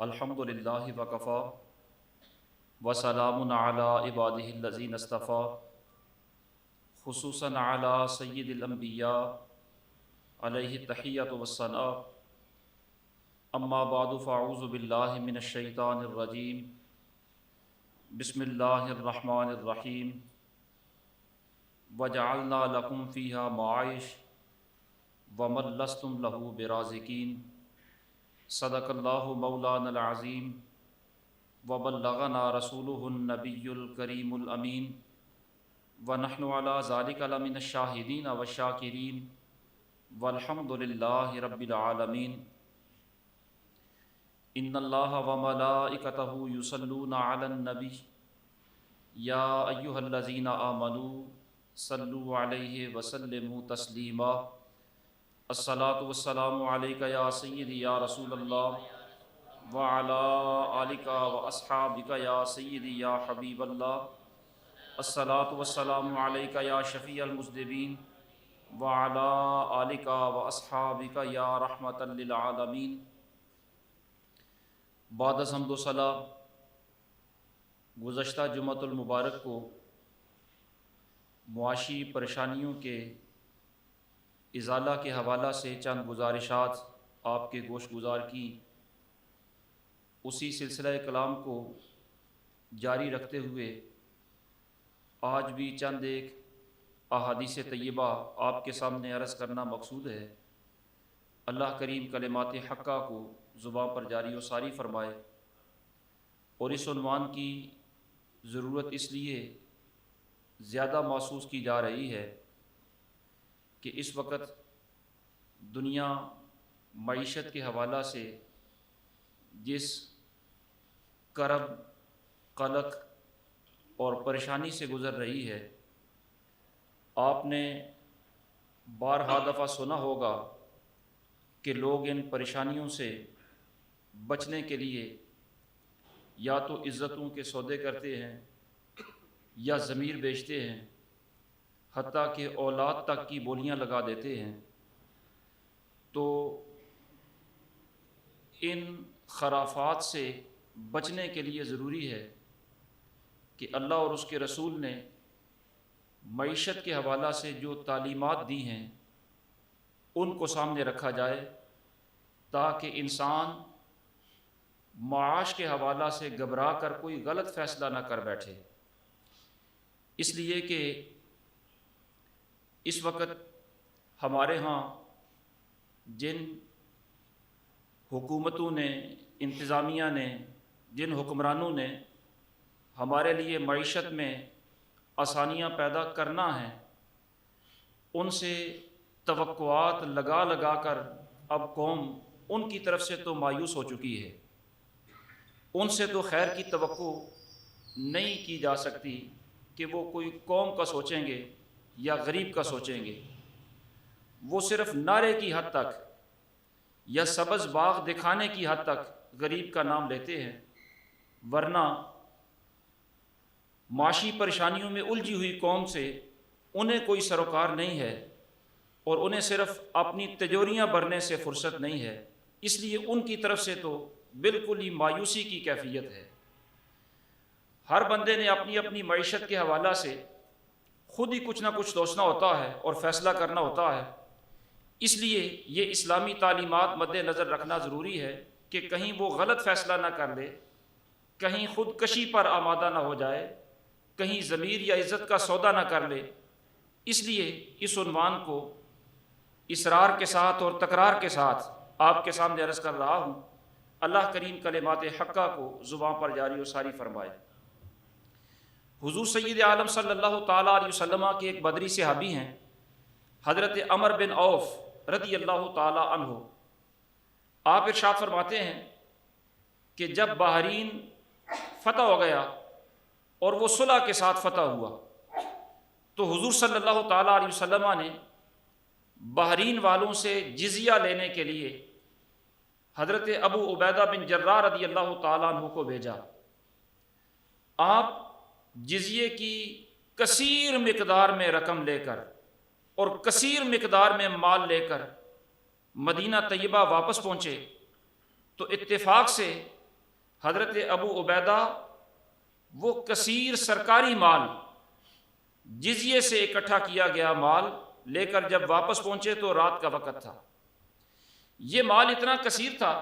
الحمدللہ وکفا وسلام علی عبادہ الذین اصطفیٰ خصوصاً علی سید الانبیاء علیہ التحیۃ والثناء اما بعد فاعوذ باللہ من الشیطان الرجیم بسم اللہ الرحمن الرحیم وجعلنا لکم فیہا معائش ومن لستم لہ برازقین صدق اللہ مولانا العظیم وبلغنا رسولہ النبی الکریم الامین ونحن علی ذلک لمن الشاہدین والشاکرین والحمد للہ رب العالمین ان اللہ وملائکتہ یصلون علی النبی یا ایہا الذین آمنوا صلوا علیہ وسلموا تسلیما الصلاۃ والسلام علیک یا سیدی یا رسول اللہ وعلی آلک واصحابک یا سیدی یا حبیب اللہ الصلاۃ والسلام علیک یا شفیع المذنبین وعلی آلک واصحابک یا رحمۃ للعالمین۔ بعد از حمد و ثنا، گزشتہ جمعۃ المبارک کو معاشی پریشانیوں کے ازالہ کے حوالہ سے چند گزارشات آپ کے گوش گزار کی، اسی سلسلہ کلام کو جاری رکھتے ہوئے آج بھی چند ایک احادیث طیبہ آپ کے سامنے عرض کرنا مقصود ہے۔ اللہ کریم کلمات حقہ کو زبان پر جاری و ساری فرمائے، اور اس عنوان کی ضرورت اس لیے زیادہ محسوس کی جا رہی ہے کہ اس وقت دنیا معیشت کے حوالہ سے جس کرب، قلق اور پریشانی سے گزر رہی ہے، آپ نے بارہا دفعہ سنا ہوگا کہ لوگ ان پریشانیوں سے بچنے کے لیے یا تو عزتوں کے سودے کرتے ہیں یا ضمیر بیچتے ہیں، حتیٰ کہ اولاد تک کی بولیاں لگا دیتے ہیں۔ تو ان خرافات سے بچنے کے لیے ضروری ہے کہ اللہ اور اس کے رسول نے معیشت کے حوالہ سے جو تعلیمات دی ہیں ان کو سامنے رکھا جائے، تاکہ انسان معاش کے حوالہ سے گھبرا کر کوئی غلط فیصلہ نہ کر بیٹھے، اس لیے کہ اس وقت ہمارے ہاں جن حکومتوں نے، انتظامیہ نے، جن حکمرانوں نے ہمارے لیے معیشت میں آسانیاں پیدا کرنا ہیں، ان سے توقعات لگا لگا کر اب قوم ان کی طرف سے تو مایوس ہو چکی ہے۔ ان سے تو خیر کی توقع نہیں کی جا سکتی کہ وہ کوئی قوم کا سوچیں گے یا غریب کا سوچیں گے۔ وہ صرف نعرے کی حد تک یا سبز باغ دکھانے کی حد تک غریب کا نام لیتے ہیں، ورنہ معاشی پریشانیوں میں الجھی ہوئی قوم سے انہیں کوئی سروکار نہیں ہے، اور انہیں صرف اپنی تجوریاں بھرنے سے فرصت نہیں ہے۔ اس لیے ان کی طرف سے تو بالکل ہی مایوسی کی کیفیت ہے۔ ہر بندے نے اپنی اپنی معیشت کے حوالہ سے خود ہی کچھ نہ کچھ سوچنا ہوتا ہے اور فیصلہ کرنا ہوتا ہے۔ اس لیے یہ اسلامی تعلیمات مد نظر رکھنا ضروری ہے کہ کہیں وہ غلط فیصلہ نہ کر لے، کہیں خود کشی پر آمادہ نہ ہو جائے، کہیں ضمیر یا عزت کا سودا نہ کر لے۔ اس لیے اس عنوان کو اصرار کے ساتھ اور تکرار کے ساتھ آپ کے سامنے عرض کر رہا ہوں۔ اللہ کریم کلمات حقہ کو زبان پر جاری و ساری فرمائے۔ حضور سید عالم صلی اللہ تعالیٰ علیہ وسلم کے ایک بدری صحابی ہیں، حضرت عمر بن عوف رضی اللہ تعالیٰ عنہ۔ آپ ارشاد فرماتے ہیں کہ جب بحرین فتح ہو گیا اور وہ صلح کے ساتھ فتح ہوا، تو حضور صلی اللہ تعالیٰ علیہ وسلم نے بحرین والوں سے جزیہ لینے کے لیے حضرت ابو عبیدہ بن جراح رضی اللہ تعالیٰ عنہ کو بھیجا۔ آپ جزیے کی کثیر مقدار میں رقم لے کر اور کثیر مقدار میں مال لے کر مدینہ طیبہ واپس پہنچے تو اتفاق سے حضرت ابو عبیدہ وہ کثیر سرکاری مال، جزیے سے اکٹھا کیا گیا مال لے کر جب واپس پہنچے تو رات کا وقت تھا۔ یہ مال اتنا کثیر تھا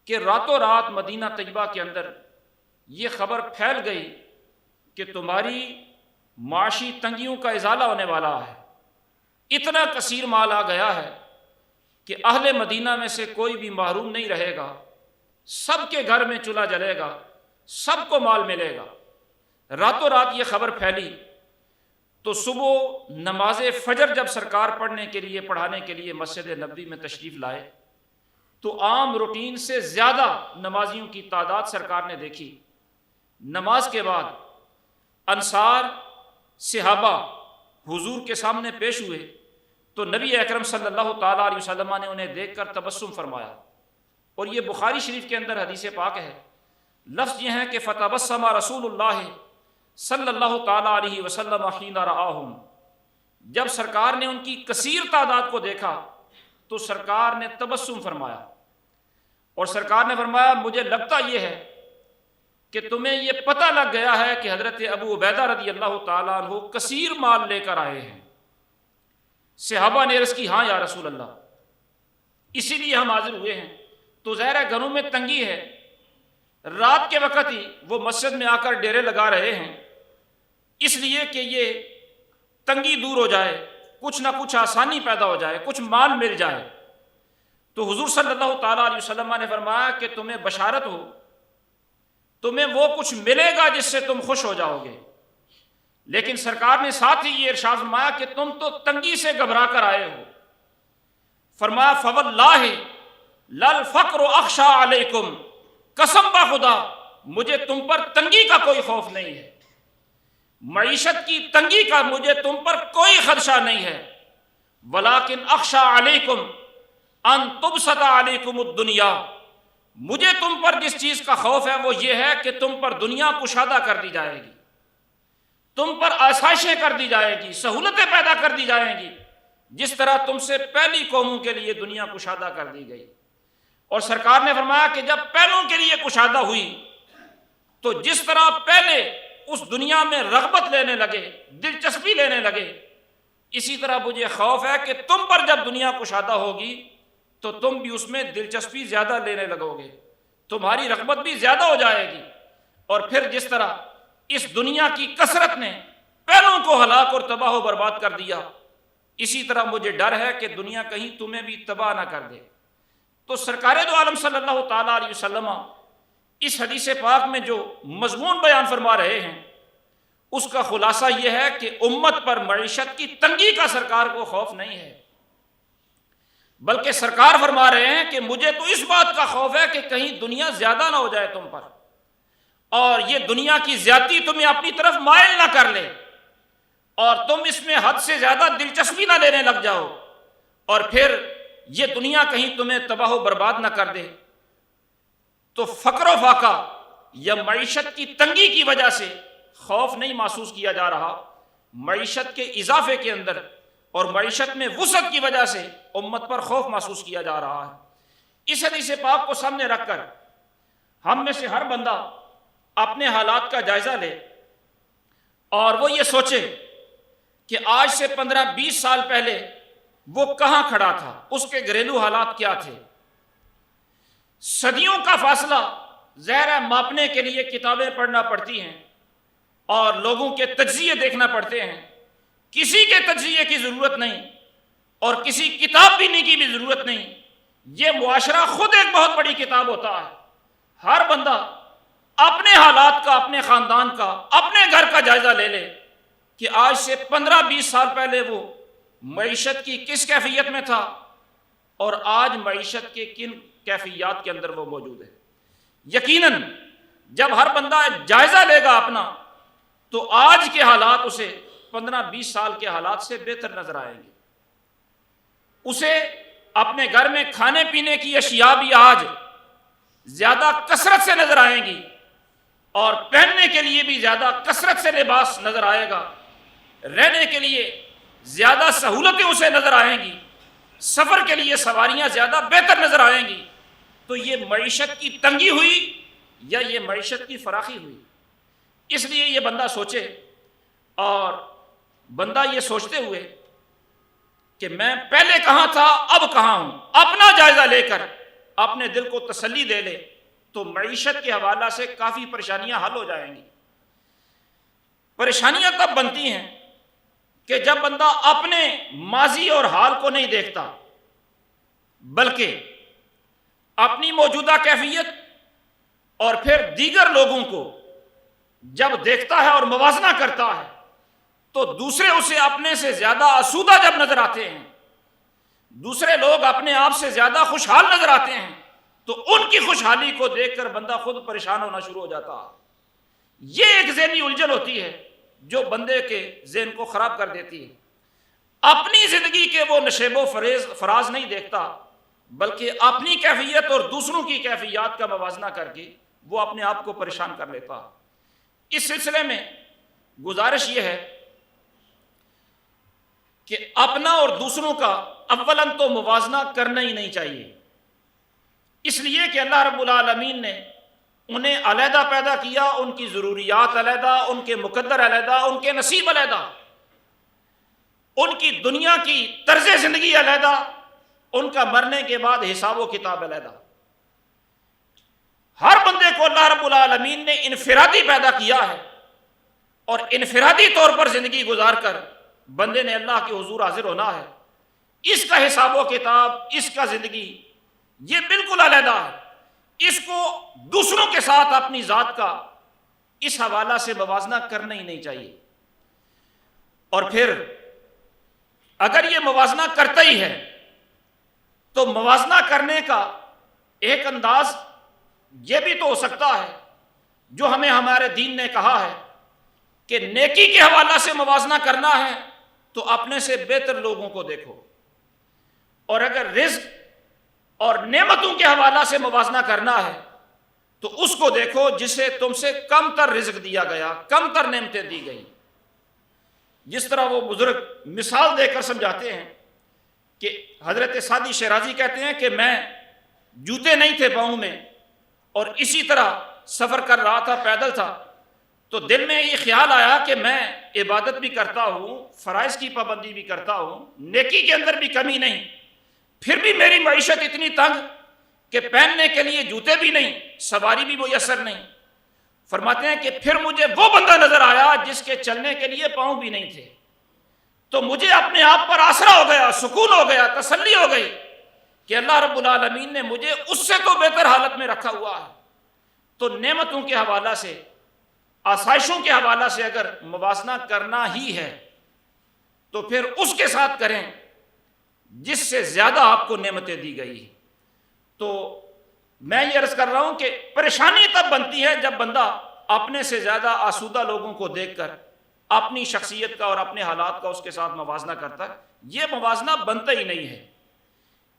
کہ راتوں رات مدینہ طیبہ کے اندر یہ خبر پھیل گئی کہ تمہاری معاشی تنگیوں کا ازالہ ہونے والا ہے۔ اتنا کثیر مال آ گیا ہے کہ اہل مدینہ میں سے کوئی بھی محروم نہیں رہے گا، سب کے گھر میں چولہا جلے گا، سب کو مال ملے گا۔ راتوں رات یہ خبر پھیلی تو صبح نماز فجر جب سرکار پڑھانے کے لیے مسجد نبوی میں تشریف لائے تو عام روٹین سے زیادہ نمازیوں کی تعداد سرکار نے دیکھی۔ نماز کے بعد انصار صحابہ حضور کے سامنے پیش ہوئے تو نبی اکرم صلی اللہ تعالیٰ علیہ وسلم نے انہیں دیکھ کر تبسم فرمایا، اور یہ بخاری شریف کے اندر حدیث پاک ہے۔ لفظ یہ ہے کہ فتبسم رسول اللہ صلی اللہ تعالیٰ علیہ وسلم حین رآہم، جب سرکار نے ان کی کثیر تعداد کو دیکھا تو سرکار نے تبسم فرمایا، اور سرکار نے فرمایا مجھے لگتا یہ ہے کہ تمہیں یہ پتہ لگ گیا ہے کہ حضرت ابو عبیدہ رضی اللہ تعالیٰ عنہ کثیر مال لے کر آئے ہیں۔ صحابہ نے عرض کی ہاں یا رسول اللہ، اسی لیے ہم حاضر ہوئے ہیں۔ تو ظاہر ہے گھروں میں تنگی ہے، رات کے وقت ہی وہ مسجد میں آ کر ڈیرے لگا رہے ہیں، اس لیے کہ یہ تنگی دور ہو جائے، کچھ نہ کچھ آسانی پیدا ہو جائے، کچھ مال مل جائے۔ تو حضور صلی اللہ تعالیٰ علیہ وسلم نے فرمایا کہ تمہیں بشارت ہو، تمہیں وہ کچھ ملے گا جس سے تم خوش ہو جاؤ گے۔ لیکن سرکار نے ساتھ ہی یہ ارشاد فرمایا کہ تم تو تنگی سے گھبرا کر آئے ہو۔ فرمایا فواللہ للفقر اخشى علیکم، قسم بخدا مجھے تم پر تنگی کا کوئی خوف نہیں ہے، معیشت کی تنگی کا مجھے تم پر کوئی خدشہ نہیں ہے، ولیکن اخشى علیکم ان تبسط علیکم الدنیا، مجھے تم پر جس چیز کا خوف ہے وہ یہ ہے کہ تم پر دنیا کشادہ کر دی جائے گی، تم پر آسائشیں کر دی جائے گی، سہولتیں پیدا کر دی جائیں گی، جس طرح تم سے پہلی قوموں کے لیے دنیا کشادہ کر دی گئی۔ اور سرکار نے فرمایا کہ جب پہلوں کے لیے کشادہ ہوئی تو جس طرح پہلے اس دنیا میں رغبت لینے لگے، دلچسپی لینے لگے، اسی طرح مجھے خوف ہے کہ تم پر جب دنیا کشادہ ہوگی تو تم بھی اس میں دلچسپی زیادہ لینے لگو گے، تمہاری رغبت بھی زیادہ ہو جائے گی، اور پھر جس طرح اس دنیا کی کثرت نے پہلوں کو ہلاک اور تباہ و برباد کر دیا، اسی طرح مجھے ڈر ہے کہ دنیا کہیں تمہیں بھی تباہ نہ کر دے۔ تو سرکار دو عالم صلی اللہ تعالیٰ علیہ وسلم اس حدیث پاک میں جو مضمون بیان فرما رہے ہیں اس کا خلاصہ یہ ہے کہ امت پر معیشت کی تنگی کا سرکار کو خوف نہیں ہے، بلکہ سرکار فرما رہے ہیں کہ مجھے تو اس بات کا خوف ہے کہ کہیں دنیا زیادہ نہ ہو جائے تم پر، اور یہ دنیا کی زیادتی تمہیں اپنی طرف مائل نہ کر لے، اور تم اس میں حد سے زیادہ دلچسپی نہ لینے لگ جاؤ، اور پھر یہ دنیا کہیں تمہیں تباہ و برباد نہ کر دے۔ تو فقر و فاقہ یا معیشت کی تنگی کی وجہ سے خوف نہیں محسوس کیا جا رہا، معیشت کے اضافے کے اندر اور معیشت میں وسعت کی وجہ سے امت پر خوف محسوس کیا جا رہا ہے۔ اس حدیث پاک کو سامنے رکھ کر ہم میں سے ہر بندہ اپنے حالات کا جائزہ لے اور وہ یہ سوچے کہ آج سے 15-20 سال پہلے وہ کہاں کھڑا تھا، اس کے گھریلو حالات کیا تھے۔ صدیوں کا فاصلہ ظاہر ہے ماپنے کے لیے کتابیں پڑھنا پڑتی ہیں اور لوگوں کے تجزیے دیکھنا پڑتے ہیں، کسی کے تجزیے کی ضرورت نہیں اور کسی کتاب بینی کی بھی ضرورت نہیں، یہ معاشرہ خود ایک بہت بڑی کتاب ہوتا ہے۔ ہر بندہ اپنے حالات کا، اپنے خاندان کا، اپنے گھر کا جائزہ لے لے کہ آج سے 15-20 سال پہلے وہ معیشت کی کس کیفیت میں تھا اور آج معیشت کے کن کیفیات کے اندر وہ موجود ہے۔ یقیناً جب ہر بندہ جائزہ لے گا اپنا تو آج کے حالات اسے 15-20 سال کے حالات سے بہتر نظر آئیں گے، اسے اپنے گھر میں کھانے پینے کی اشیاء بھی آج زیادہ کثرت سے نظر آئیں گی اور پہننے کے لیے بھی زیادہ کثرت سے لباس نظر آئے گا، رہنے کے لیے زیادہ سہولتیں اسے نظر آئیں گی، سفر کے لیے سواریاں زیادہ بہتر نظر آئیں گی۔ تو یہ معیشت کی تنگی ہوئی یا یہ معیشت کی فراخی ہوئی۔ اس لیے یہ بندہ سوچے، اور بندہ یہ سوچتے ہوئے کہ میں پہلے کہاں تھا اب کہاں ہوں، اپنا جائزہ لے کر اپنے دل کو تسلی دے لے تو معیشت کے حوالہ سے کافی پریشانیاں حل ہو جائیں گی۔ پریشانیاں تب بنتی ہیں کہ جب بندہ اپنے ماضی اور حال کو نہیں دیکھتا، بلکہ اپنی موجودہ کیفیت اور پھر دیگر لوگوں کو جب دیکھتا ہے اور موازنہ کرتا ہے تو دوسرے اسے اپنے سے زیادہ آسودہ جب نظر آتے ہیں، دوسرے لوگ اپنے آپ سے زیادہ خوشحال نظر آتے ہیں، تو ان کی خوشحالی کو دیکھ کر بندہ خود پریشان ہونا شروع ہو جاتا ہے۔ یہ ایک ذہنی الجھن ہوتی ہے جو بندے کے ذہن کو خراب کر دیتی ہے۔ اپنی زندگی کے وہ نشیب و فراز نہیں دیکھتا، بلکہ اپنی کیفیت اور دوسروں کی کیفیات کا موازنہ کر کے وہ اپنے آپ کو پریشان کر لیتا ہے۔ اس سلسلے میں گزارش یہ ہے کہ اپنا اور دوسروں کا اولاً تو موازنہ کرنا ہی نہیں چاہیے، اس لیے کہ اللہ رب العالمین نے انہیں علیحدہ پیدا کیا، ان کی ضروریات علیحدہ، ان کے مقدر علیحدہ، ان کے نصیب علیحدہ، ان کی دنیا کی طرز زندگی علیحدہ، ان کا مرنے کے بعد حساب و کتاب علیحدہ۔ ہر بندے کو اللہ رب العالمین نے انفرادی پیدا کیا ہے، اور انفرادی طور پر زندگی گزار کر بندے نے اللہ کے حضور حاضر ہونا ہے۔ اس کا حساب و کتاب، اس کا زندگی یہ بالکل علیحدہ ہے، اس کو دوسروں کے ساتھ اپنی ذات کا اس حوالہ سے موازنہ کرنا ہی نہیں چاہیے۔ اور پھر اگر یہ موازنہ کرتا ہی ہے تو موازنہ کرنے کا ایک انداز یہ بھی تو ہو سکتا ہے جو ہمیں ہمارے دین نے کہا ہے کہ نیکی کے حوالہ سے موازنہ کرنا ہے تو اپنے سے بہتر لوگوں کو دیکھو، اور اگر رزق اور نعمتوں کے حوالہ سے موازنہ کرنا ہے تو اس کو دیکھو جسے تم سے کم تر رزق دیا گیا، کم تر نعمتیں دی گئی۔ جس طرح وہ بزرگ مثال دے کر سمجھاتے ہیں کہ حضرت سعدی شیرازی کہتے ہیں کہ میں جوتے نہیں تھے پاؤں میں اور اسی طرح سفر کر رہا تھا، پیدل تھا، تو دل میں یہ خیال آیا کہ میں عبادت بھی کرتا ہوں، فرائض کی پابندی بھی کرتا ہوں، نیکی کے اندر بھی کمی نہیں، پھر بھی میری معیشت اتنی تنگ کہ پہننے کے لیے جوتے بھی نہیں، سواری بھی میسر نہیں۔ فرماتے ہیں کہ پھر مجھے وہ بندہ نظر آیا جس کے چلنے کے لیے پاؤں بھی نہیں تھے، تو مجھے اپنے آپ پر آسرا ہو گیا، سکون ہو گیا، تسلی ہو گئی کہ اللہ رب العالمین نے مجھے اس سے تو بہتر حالت میں رکھا ہوا ہے۔ تو نعمتوں کے حوالہ سے، آسائشوں کے حوالہ سے اگر موازنہ کرنا ہی ہے تو پھر اس کے ساتھ کریں جس سے زیادہ آپ کو نعمتیں دی گئی۔ تو میں یہ عرض کر رہا ہوں کہ پریشانی تب بنتی ہے جب بندہ اپنے سے زیادہ آسودہ لوگوں کو دیکھ کر اپنی شخصیت کا اور اپنے حالات کا اس کے ساتھ موازنہ کرتا ہے۔ یہ موازنہ بنتا ہی نہیں ہے،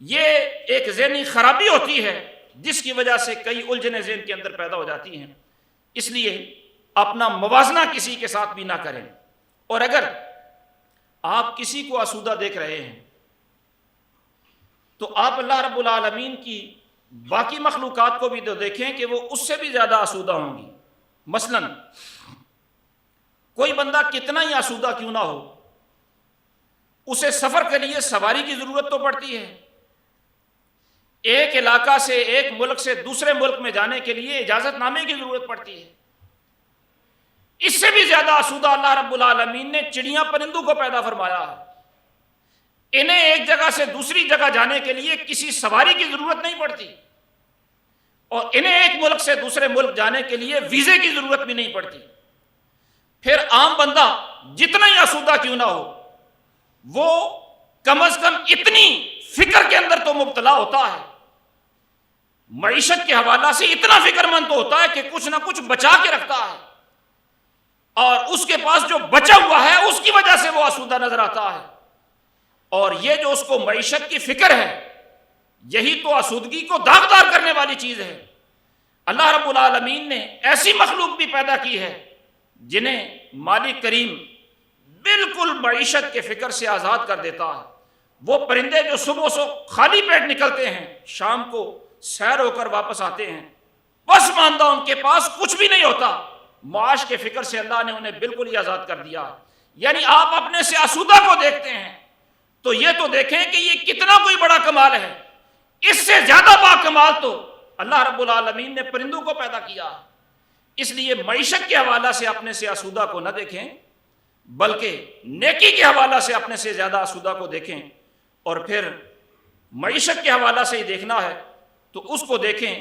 یہ ایک ذہنی خرابی ہوتی ہے جس کی وجہ سے کئی الجھنیں ذہن کے اندر پیدا ہو جاتی ہیں۔ اس لیے اپنا موازنہ کسی کے ساتھ بھی نہ کریں، اور اگر آپ کسی کو آسودہ دیکھ رہے ہیں تو آپ اللہ رب العالمین کی باقی مخلوقات کو بھی تو دیکھیں کہ وہ اس سے بھی زیادہ آسودہ ہوں گی۔ مثلا کوئی بندہ کتنا ہی آسودہ کیوں نہ ہو، اسے سفر کے لیے سواری کی ضرورت تو پڑتی ہے، ایک علاقہ سے، ایک ملک سے دوسرے ملک میں جانے کے لیے اجازت نامے کی ضرورت پڑتی ہے۔ اس سے بھی زیادہ آسودہ اللہ رب العالمین نے چڑیاں پرندوں کو پیدا فرمایا ہے۔ انہیں ایک جگہ سے دوسری جگہ جانے کے لیے کسی سواری کی ضرورت نہیں پڑتی، اور انہیں ایک ملک سے دوسرے ملک جانے کے لیے ویزے کی ضرورت بھی نہیں پڑتی۔ پھر عام بندہ جتنا ہی آسودہ کیوں نہ ہو، وہ کم از کم اتنی فکر کے اندر تو مبتلا ہوتا ہے، معیشت کے حوالہ سے اتنا فکر مند تو ہوتا ہے کہ کچھ نہ کچھ بچا کے رکھتا ہے، اور اس کے پاس جو بچا ہوا ہے اس کی وجہ سے وہ آسودہ نظر آتا ہے۔ اور یہ جو اس کو معیشت کی فکر ہے، یہی تو آسودگی کو داغدار کرنے والی چیز ہے۔ اللہ رب العالمین نے ایسی مخلوق بھی پیدا کی ہے جنہیں مالک کریم بالکل معیشت کے فکر سے آزاد کر دیتا ہے۔ وہ پرندے جو صبح خالی پیٹ نکلتے ہیں، شام کو سیر ہو کر واپس آتے ہیں، پسماندہ، ان کے پاس کچھ بھی نہیں ہوتا، معاش کے فکر سے اللہ نے انہیں بالکل ہی آزاد کر دیا۔ یعنی آپ اپنے سے آسودہ کو دیکھتے ہیں تو یہ تو دیکھیں کہ یہ کتنا کوئی بڑا کمال ہے۔ اس سے زیادہ با کمال تو اللہ رب العالمین نے پرندوں کو پیدا کیا۔ اس لیے معیشت کے حوالہ سے اپنے سے آسودہ کو نہ دیکھیں، بلکہ نیکی کے حوالہ سے اپنے سے زیادہ آسودہ کو دیکھیں، اور پھر معیشت کے حوالہ سے ہی دیکھنا ہے تو اس کو دیکھیں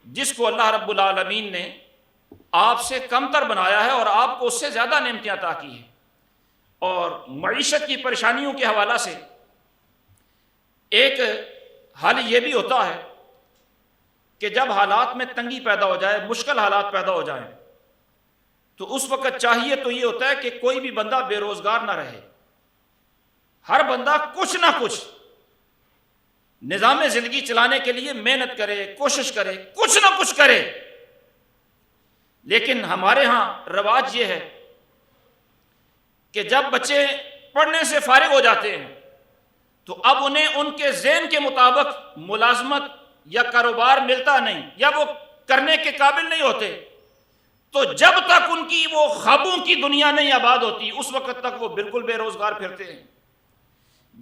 جس کو اللہ رب العالمین نے آپ سے کم تر بنایا ہے اور آپ کو اس سے زیادہ نعمتیں عطا کی ہیں۔ اور معیشت کی پریشانیوں کے حوالہ سے ایک حل یہ بھی ہوتا ہے کہ جب حالات میں تنگی پیدا ہو جائے، مشکل حالات پیدا ہو جائیں، تو اس وقت چاہیے تو یہ ہوتا ہے کہ کوئی بھی بندہ بے روزگار نہ رہے، ہر بندہ کچھ نہ کچھ نظام زندگی چلانے کے لیے محنت کرے، کوشش کرے، کچھ نہ کچھ کرے۔ لیکن ہمارے ہاں رواج یہ ہے کہ جب بچے پڑھنے سے فارغ ہو جاتے ہیں تو اب انہیں ان کے ذہن کے مطابق ملازمت یا کاروبار ملتا نہیں، یا وہ کرنے کے قابل نہیں ہوتے، تو جب تک ان کی وہ خوابوں کی دنیا نہیں آباد ہوتی اس وقت تک وہ بالکل بے روزگار پھرتے ہیں۔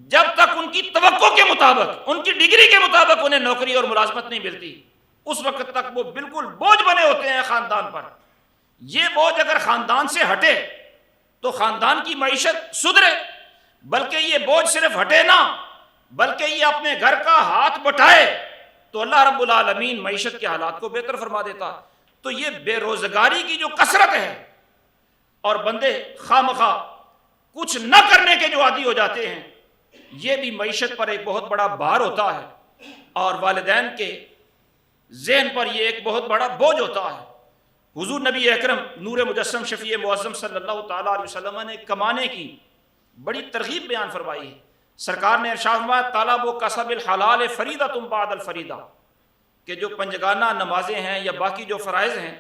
جب تک ان کی توقع کے مطابق، ان کی ڈگری کے مطابق انہیں نوکری اور ملازمت نہیں ملتی اس وقت تک وہ بالکل بوجھ بنے ہوتے ہیں خاندان پر۔ یہ بوجھ اگر خاندان سے ہٹے تو خاندان کی معیشت سدھرے، بلکہ یہ بوجھ صرف ہٹے نہ بلکہ یہ اپنے گھر کا ہاتھ بٹھائے تو اللہ رب العالمین معیشت کے حالات کو بہتر فرما دیتا۔ تو یہ بے روزگاری کی جو کثرت ہے اور بندے خواہ کچھ نہ کرنے کے جو عادی ہو جاتے ہیں، یہ بھی معیشت پر ایک بہت بڑا بھار ہوتا ہے اور والدین کے ذہن پر یہ ایک بہت بڑا بوجھ ہوتا ہے۔ حضور نبی اکرم نور مجسم شفیع معظم صلی اللہ تعالیٰ علیہ وسلم نے کمانے کی بڑی ترغیب بیان فرمائی ہے۔ سرکار نے ارشاد فرمایا طلب کسب الحلال فریضۃ بعد الفریضہ، کہ جو پنجگانہ نمازیں ہیں یا باقی جو فرائض ہیں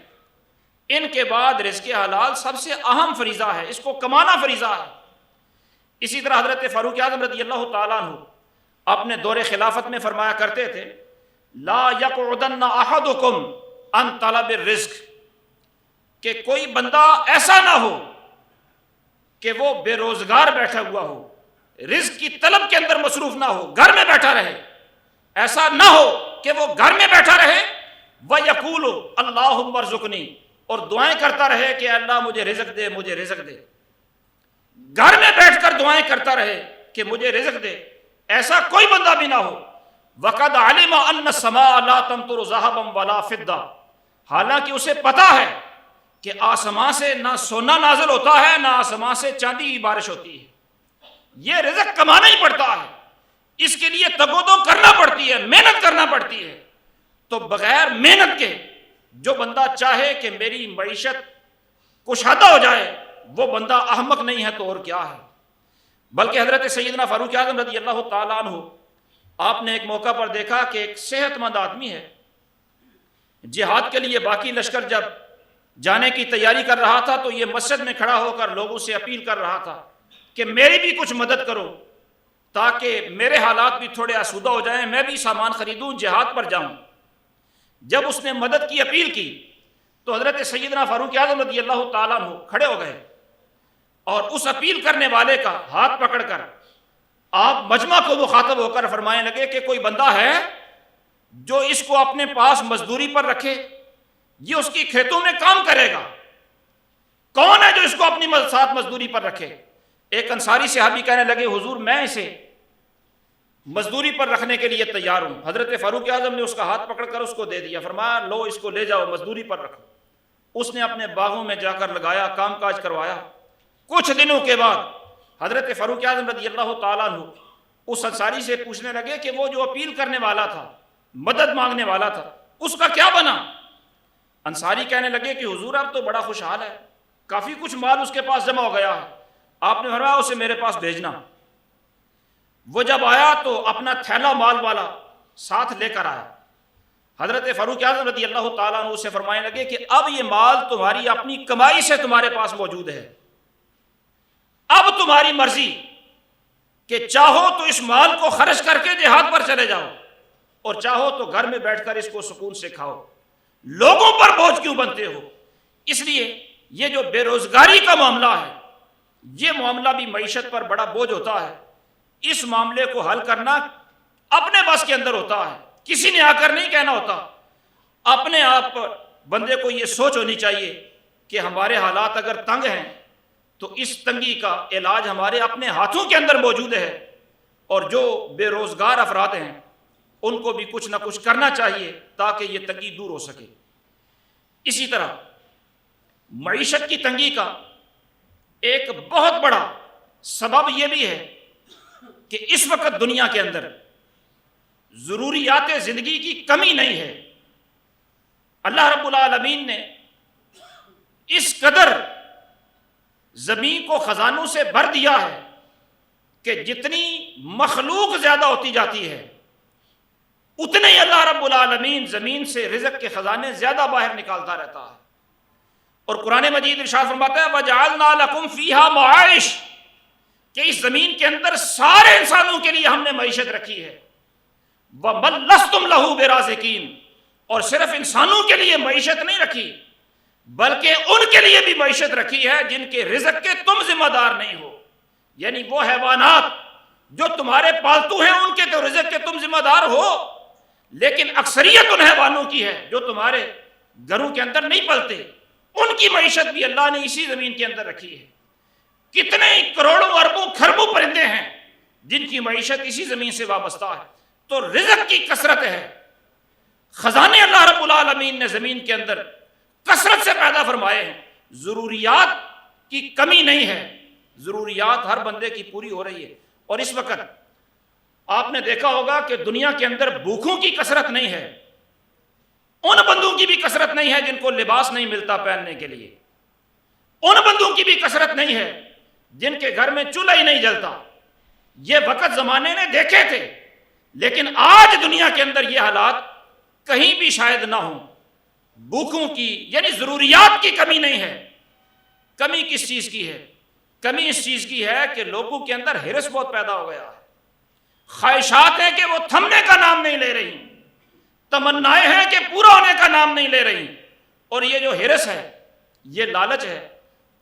ان کے بعد رزق حلال سب سے اہم فریضہ ہے، اس کو کمانا فریضہ ہے۔ اسی طرح حضرت فاروق اعظم رضی اللہ تعالیٰ عنہ اپنے دور خلافت میں فرمایا کرتے تھے لا یقعدن احدکم عن طلب الرزق، کہ کوئی بندہ ایسا نہ ہو کہ وہ بے روزگار بیٹھا ہوا ہو، رزق کی طلب کے اندر مصروف نہ ہو، گھر میں بیٹھا رہے۔ ایسا نہ ہو کہ وہ گھر میں بیٹھا رہے وَيَقُولُ اللَّهُمَّ ارْزُقْنِي، اور دعائیں کرتا رہے کہ اللہ مجھے رزق دے، مجھے رزق دے۔ گھر میں بیٹھ کر دعائیں کرتا رہے کہ مجھے رزق دے، ایسا کوئی بندہ بھی نہ ہو۔ وَقَدْ عَلِمَ أَنَّ السَّمَاءَ لَا تَمْطُرُ ذَهَبًا وَلَا فِضَّةً، حالانکہ اسے پتا ہے کہ آسمان سے نہ سونا نازل ہوتا ہے نہ آسمان سے چاندی کی بارش ہوتی ہے، یہ رزق کمانا ہی پڑتا ہے، اس کے لیے تگودو کرنا پڑتی ہے، محنت کرنا پڑتی ہے۔ تو بغیر محنت کے جو بندہ چاہے کہ میری معیشت کشادہ ہو جائے وہ بندہ احمق نہیں ہے تو اور کیا ہے۔ بلکہ حضرت سیدنا فاروق اعظم رضی اللہ تعالیٰ عنہ آپ نے ایک موقع پر دیکھا کہ ایک صحت مند آدمی ہے، جہاد کے لیے باقی لشکر جب جانے کی تیاری کر رہا تھا تو یہ مسجد میں کھڑا ہو کر لوگوں سے اپیل کر رہا تھا کہ میری بھی کچھ مدد کرو تاکہ میرے حالات بھی تھوڑے آسودہ ہو جائیں، میں بھی سامان خریدوں، جہاد پر جاؤں۔ جب اس نے مدد کی اپیل کی تو حضرت سیدنا فاروق اعظم رضی اللہ تعالیٰ عنہ کھڑے ہو گئے اور اس اپیل کرنے والے کا ہاتھ پکڑ کر آپ مجمع کو مخاطب ہو کر فرمانے لگے کہ کوئی بندہ ہے جو اس کو اپنے پاس مزدوری پر رکھے، یہ اس کی کھیتوں میں کام کرے گا؟ کون ہے جو اس کو اپنی ساتھ مزدوری پر رکھے؟ ایک انصاری صحابی کہنے لگے حضور میں اسے مزدوری پر رکھنے کے لیے تیار ہوں۔ حضرت فاروق اعظم نے اس کا ہاتھ پکڑ کر اس کو دے دیا، فرمایا لو اس کو لے جاؤ مزدوری پر رکھو۔ اس نے اپنے باغوں میں جا کر لگایا، کام کاج کروایا۔ کچھ دنوں کے بعد حضرت فاروق اعظم رضی اللہ تعالیٰ عنہ اس انصاری سے پوچھنے لگے کہ وہ جو اپیل کرنے والا تھا، مدد مانگنے والا تھا، اس کا کیا بنا؟ انصاری کہنے لگے کہ حضور اب تو بڑا خوشحال ہے، کافی کچھ مال اس کے پاس جمع ہو گیا ہے، آپ نے فرمایا اسے میرے پاس بھیجنا۔ وہ جب آیا تو اپنا تھیلا مال والا ساتھ لے کر آیا۔ حضرت فاروق اعظم رضی اللہ تعالیٰ عنہ سے فرمانے لگے کہ اب یہ مال تمہاری اپنی کمائی سے تمہارے پاس موجود ہے، اب تمہاری مرضی کہ چاہو تو اس مال کو خرچ کر کے جہاد پر چلے جاؤ اور چاہو تو گھر میں بیٹھ کر اس کو سکون سے کھاؤ۔ لوگوں پر بوجھ کیوں بنتے ہو؟ اس لیے یہ جو بے روزگاری کا معاملہ ہے، یہ معاملہ بھی معیشت پر بڑا بوجھ ہوتا ہے۔ اس معاملے کو حل کرنا اپنے بس کے اندر ہوتا ہے، کسی نے آ کر نہیں کہنا ہوتا۔ اپنے آپ پر بندے کو یہ سوچ ہونی چاہیے کہ ہمارے حالات اگر تنگ ہیں تو اس تنگی کا علاج ہمارے اپنے ہاتھوں کے اندر موجود ہے، اور جو بے روزگار افراد ہیں ان کو بھی کچھ نہ کچھ کرنا چاہیے تاکہ یہ تنگی دور ہو سکے۔ اسی طرح معیشت کی تنگی کا ایک بہت بڑا سبب یہ بھی ہے کہ اس وقت دنیا کے اندر ضروریات زندگی کی کمی نہیں ہے۔ اللہ رب العالمین نے اس قدر زمین کو خزانوں سے بھر دیا ہے کہ جتنی مخلوق زیادہ ہوتی جاتی ہے اتنے ہی اللہ رب العالمین زمین سے رزق کے خزانے زیادہ باہر نکالتا رہتا ہے۔ اور قرآن مجید ارشاد فرماتا ہے وَجَعَلْنَا لَكُمْ فِيهَا مَعَائِشَ، کہ اس زمین کے اندر سارے انسانوں کے لیے ہم نے معیشت رکھی ہے۔ وَبَلْ لَسْتُمْ لَهُ بِرَازِقِينَ، اور صرف انسانوں کے لیے معیشت نہیں رکھی بلکہ ان کے لیے بھی معیشت رکھی ہے جن کے رزق کے تم ذمہ دار نہیں ہو، یعنی وہ حیوانات جو تمہارے پالتو ہیں ان کے تو رزق کے تم ذمہ دار ہو، لیکن اکثریت ان حیوانوں کی ہے جو تمہارے گھروں کے اندر نہیں پلتے، ان کی معیشت بھی اللہ نے اسی زمین کے اندر رکھی ہے۔ کتنے کروڑوں اربوں کھربوں پرندے ہیں جن کی معیشت اسی زمین سے وابستہ ہے۔ تو رزق کی کثرت ہے، خزانے اللہ رب العالمین نے زمین کے اندر کثرت سے پیدا فرمائے ہیں، ضروریات کی کمی نہیں ہے، ضروریات ہر بندے کی پوری ہو رہی ہے۔ اور اس وقت آپ نے دیکھا ہوگا کہ دنیا کے اندر بھوکوں کی کثرت نہیں ہے، ان بندوں کی بھی کثرت نہیں ہے جن کو لباس نہیں ملتا پہننے کے لیے، ان بندوں کی بھی کثرت نہیں ہے جن کے گھر میں چولہا ہی نہیں جلتا۔ یہ وقت زمانے نے دیکھے تھے، لیکن آج دنیا کے اندر یہ حالات کہیں بھی شاید نہ ہوں۔ بھوکوں کی یعنی ضروریات کی کمی نہیں ہے۔ کمی کس چیز کی ہے؟ کمی اس چیز کی ہے کہ لوگوں کے اندر ہرس بہت پیدا ہو گیا ہے، خواہشات ہیں کہ وہ تھمنے کا نام نہیں لے رہی، تمنائیں ہیں کہ پورا ہونے کا نام نہیں لے رہی۔ اور یہ جو ہرس ہے، یہ لالچ ہے،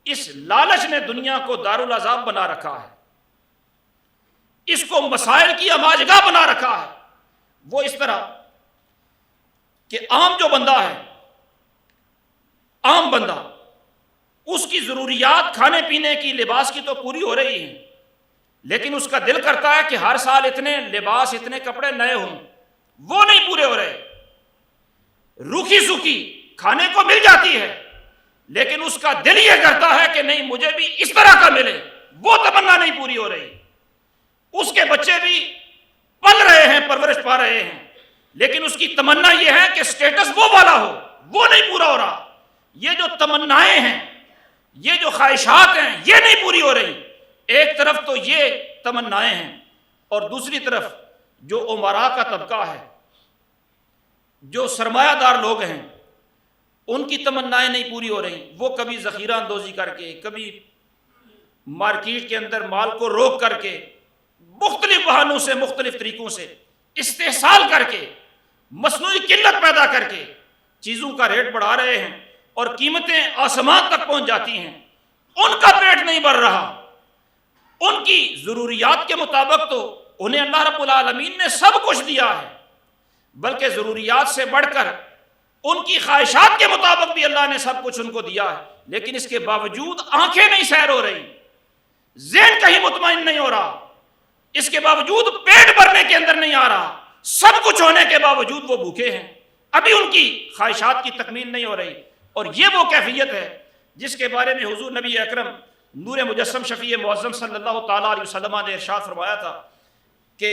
اس لالچ نے دنیا کو دارالعذاب بنا رکھا ہے، اس کو مسائل کی اماجگاہ بنا رکھا ہے۔ وہ اس طرح کہ عام جو بندہ ہے، عام بندہ، اس کی ضروریات کھانے پینے کی لباس کی تو پوری ہو رہی ہیں، لیکن اس کا دل کرتا ہے کہ ہر سال اتنے لباس اتنے کپڑے نئے ہوں، وہ نہیں پورے ہو رہے۔ روکھی سوکھی کھانے کو مل جاتی ہے لیکن اس کا دل یہ کرتا ہے کہ نہیں مجھے بھی اس طرح کا ملے، وہ تمنا نہیں پوری ہو رہی۔ اس کے بچے بھی پل رہے ہیں، پرورش پا رہے ہیں، لیکن اس کی تمنا یہ ہے کہ سٹیٹس وہ والا ہو، وہ نہیں پورا ہو رہا۔ یہ جو تمنائیں ہیں، یہ جو خواہشات ہیں، یہ نہیں پوری ہو رہی۔ ایک طرف تو یہ تمنائیں ہیں اور دوسری طرف جو امراء کا طبقہ ہے، جو سرمایہ دار لوگ ہیں، ان کی تمنائیں نہیں پوری ہو رہی۔ وہ کبھی ذخیرہ اندوزی کر کے، کبھی مارکیٹ کے اندر مال کو روک کر کے، مختلف بہانوں سے، مختلف طریقوں سے استحصال کر کے، مصنوعی قلت پیدا کر کے چیزوں کا ریٹ بڑھا رہے ہیں اور قیمتیں آسمان تک پہنچ جاتی ہیں۔ ان کا پیٹ نہیں بھر رہا، ان کی ضروریات کے مطابق تو انہیں اللہ رب العالمین نے سب کچھ دیا ہے، بلکہ ضروریات سے بڑھ کر ان کی خواہشات کے مطابق بھی اللہ نے سب کچھ ان کو دیا ہے، لیکن اس کے باوجود آنکھیں نہیں سیر ہو رہی، ذہن کہیں مطمئن نہیں ہو رہا، اس کے باوجود پیٹ بھرنے کے اندر نہیں آ رہا، سب کچھ ہونے کے باوجود وہ بھوکے ہیں، ابھی ان کی خواہشات کی تکمیل نہیں ہو رہی۔ اور یہ وہ کیفیت ہے جس کے بارے میں حضور نبی اکرم نور مجسم شفیع معظم صلی اللہ تعالیٰ علیہ وسلم نے ارشاد فرمایا تھا کہ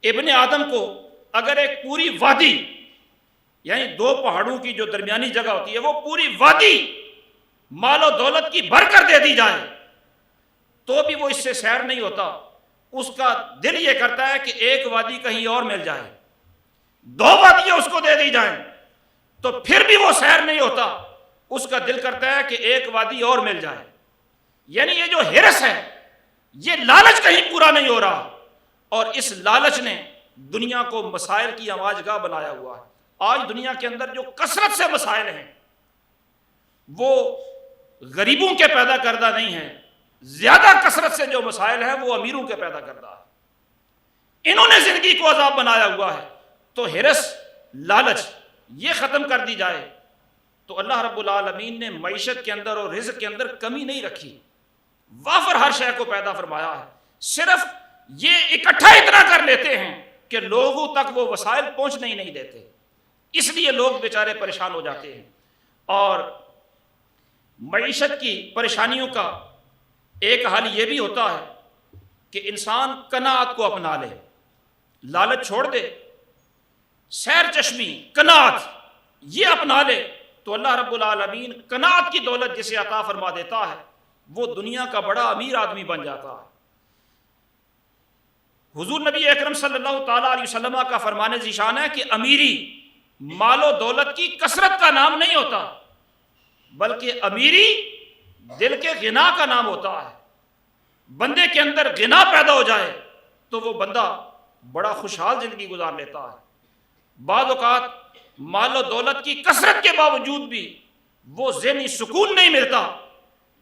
ابن آدم کو اگر ایک پوری وادی، یعنی دو پہاڑوں کی جو درمیانی جگہ ہوتی ہے، وہ پوری وادی مال و دولت کی بھر کر دے دی جائے تو بھی وہ اس سے سیر نہیں ہوتا۔ اس کا دل یہ کرتا ہے کہ ایک وادی کہیں اور مل جائے، دو وادیاں اس کو دے دی جائیں تو پھر بھی وہ سیر نہیں ہوتا، اس کا دل کرتا ہے کہ ایک وادی اور مل جائے۔ یعنی یہ جو ہرس ہے، یہ لالچ کہیں پورا نہیں ہو رہا، اور اس لالچ نے دنیا کو مسائل کی آماج گاہ بنایا ہوا ہے۔ آج دنیا کے اندر جو کثرت سے مسائل ہیں وہ غریبوں کے پیدا کردہ نہیں ہیں، زیادہ کثرت سے جو مسائل ہیں وہ امیروں کے پیدا کردہ ہے۔ انہوں نے زندگی کو عذاب بنایا ہوا ہے، تو ہرس، لالچ یہ ختم کر دی جائے تو اللہ رب العالمین نے معیشت کے اندر اور رزق کے اندر کمی نہیں رکھی، وافر ہر شے کو پیدا فرمایا ہے۔ صرف یہ اکٹھا اتنا کر لیتے ہیں کہ لوگوں تک وہ وسائل پہنچنے ہی نہیں دیتے، اس لیے لوگ بیچارے پریشان ہو جاتے ہیں۔ اور معیشت کی پریشانیوں کا ایک حل یہ بھی ہوتا ہے کہ انسان قناعت کو اپنا لے، لالچ چھوڑ دے، سیر چشمی، قناعت یہ اپنا لے تو اللہ رب العالمین قناعت کی دولت جسے عطا فرما دیتا ہے وہ دنیا کا بڑا امیر آدمی بن جاتا ہے۔ حضور نبی اکرم صلی اللہ تعالیٰ علیہ وسلم کا فرمان ذیشان ہے کہ امیری مال و دولت کی کثرت کا نام نہیں ہوتا، بلکہ امیری دل کے غنا کا نام ہوتا ہے۔ بندے کے اندر غنا پیدا ہو جائے تو وہ بندہ بڑا خوشحال زندگی گزار لیتا ہے۔ بعض اوقات مال و دولت کی کثرت کے باوجود بھی وہ ذہنی سکون نہیں ملتا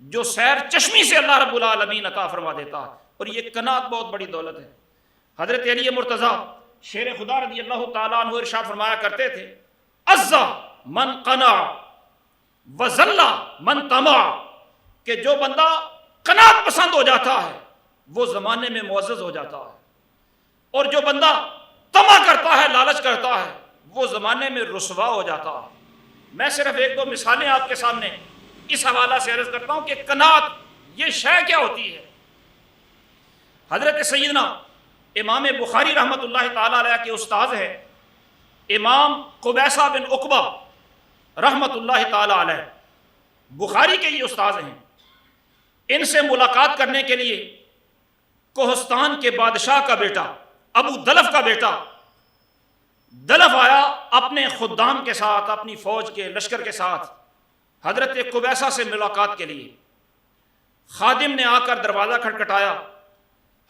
جو سیر چشمی سے اللہ رب العالمین عطا فرما دیتا ہے، اور یہ قناعت بہت بڑی دولت ہے۔ حضرت علی مرتضیٰ شیر خدا رضی اللہ تعالیٰ عنہ ارشاد فرمایا کرتے تھے، عزا من قنع وذل من طمع، کہ جو بندہ قناعت پسند ہو جاتا ہے وہ زمانے میں معزز ہو جاتا ہے، اور جو بندہ طمع کرتا ہے، لالچ کرتا ہے، وہ زمانے میں رسوا ہو جاتا ہے۔ میں صرف ایک دو مثالیں آپ کے سامنے اس حوالہ سے عرض کرتا ہوں کہ قناعت یہ شے کیا ہوتی ہے۔ حضرت سیدنا امام بخاری رحمۃ اللہ تعالیٰ علیہ کے استاذ ہیں امام قبیصہ بن عقبہ رحمۃ اللہ تعالیٰ علیہ، بخاری کے یہ استاذ ہیں۔ ان سے ملاقات کرنے کے لیے کوہستان کے بادشاہ کا بیٹا ابو دلف کا بیٹا دلف آیا اپنے خدام کے ساتھ، اپنی فوج کے لشکر کے ساتھ حضرت قبیصہ سے ملاقات کے لیے۔ خادم نے آ کر دروازہ کھٹکھٹایا،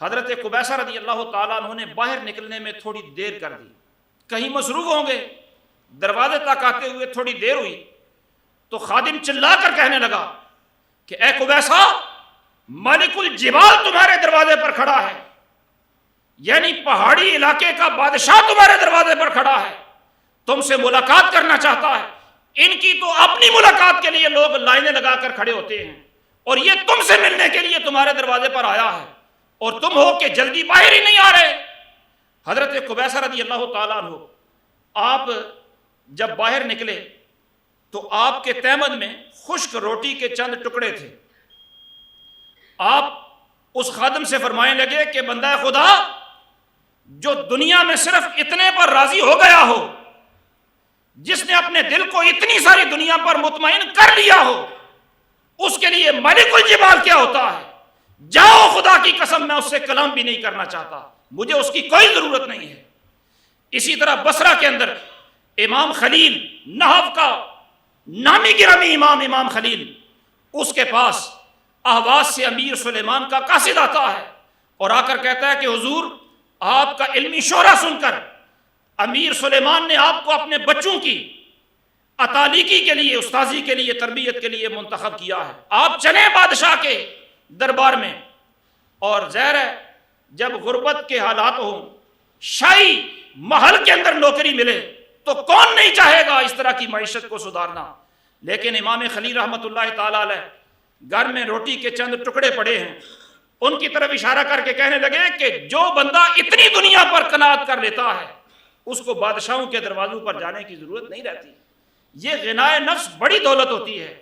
حضرت قبیصہ رضی اللہ تعالیٰ عنہ نے باہر نکلنے میں تھوڑی دیر کر دی، کہیں مصروف ہوں گے، دروازے تک آتے ہوئے تھوڑی دیر ہوئی تو خادم چلا کر کہنے لگا کہ اے قبیصہ، ملک الجبال تمہارے دروازے پر کھڑا ہے، یعنی پہاڑی علاقے کا بادشاہ تمہارے دروازے پر کھڑا ہے، تم سے ملاقات کرنا چاہتا ہے۔ ان کی تو اپنی ملاقات کے لیے لوگ لائنیں لگا کر کھڑے ہوتے ہیں، اور یہ تم سے ملنے کے لیے تمہارے دروازے پر آیا ہے، اور تم ہو کہ جلدی باہر ہی نہیں آ رہے۔ حضرت قبیصہ رضی اللہ تعالیٰ عنہ آپ جب باہر نکلے تو آپ کے تہمد میں خشک روٹی کے چند ٹکڑے تھے۔ آپ اس خادم سے فرمانے لگے کہ بندہ خدا، جو دنیا میں صرف اتنے پر راضی ہو گیا ہو، جس نے اپنے دل کو اتنی ساری دنیا پر مطمئن کر لیا ہو، اس کے لیے ملک الجبال کیا ہوتا ہے؟ جاؤ، خدا کی قسم میں اس سے کلام بھی نہیں کرنا چاہتا، مجھے اس کی کوئی ضرورت نہیں ہے۔ اسی طرح بصرہ کے اندر امام خلیل نحو کا نامی گرامی امام خلیل، اس کے پاس اہواز سے امیر سلیمان کا قاصد آتا ہے اور آ کر کہتا ہے کہ حضور، آپ کا علمی شعرا سن کر امیر سلیمان نے آپ کو اپنے بچوں کی اطالیقی کے لیے، استاذی کے لیے، تربیت کے لیے منتخب کیا ہے، آپ چلیں بادشاہ کے دربار میں۔ اور ظاہر ہے جب غربت کے حالات ہوں، شاہی محل کے اندر نوکری ملے تو کون نہیں چاہے گا اس طرح کی معیشت کو سدھارنا۔ لیکن امام خلیل رحمۃ اللہ تعالیٰ علیہ گھر میں روٹی کے چند ٹکڑے پڑے ہیں، ان کی طرف اشارہ کر کے کہنے لگے کہ جو بندہ اتنی دنیا پر قناعت کر لیتا ہے اس کو بادشاہوں کے دروازوں پر جانے کی ضرورت نہیں رہتی۔ یہ غنائے نفس بڑی دولت ہوتی ہے،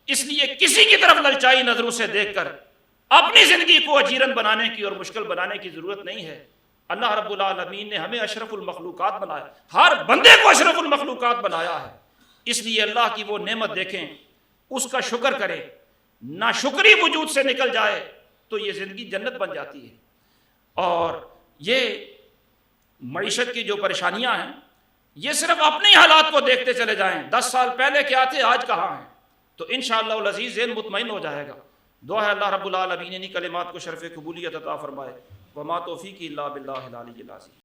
اس لیے کسی کی طرف للچائی نظروں سے دیکھ کر اپنی زندگی کو اجیرن بنانے کی اور مشکل بنانے کی ضرورت نہیں ہے۔ اللہ رب العالمین نے ہمیں اشرف المخلوقات بنایا، ہر بندے کو اشرف المخلوقات بنایا ہے، اس لیے اللہ کی وہ نعمت دیکھیں، اس کا شکر کریں، ناشکری وجود سے نکل جائے تو یہ زندگی جنت بن جاتی ہے۔ اور یہ معیشت کی جو پریشانیاں ہیں یہ صرف اپنے حالات کو دیکھتے چلے جائیں، 10 سال پہلے کیا تھے آج کہاں ہیں، تو انشاءاللہ العزیز ذہن مطمئن ہو جائے گا۔ دعا ہے اللہ رب العالمین انہی کلمات کو شرف قبولیت عطا فرمائے۔ وما توفیقی الا باللہ العلی العظیم۔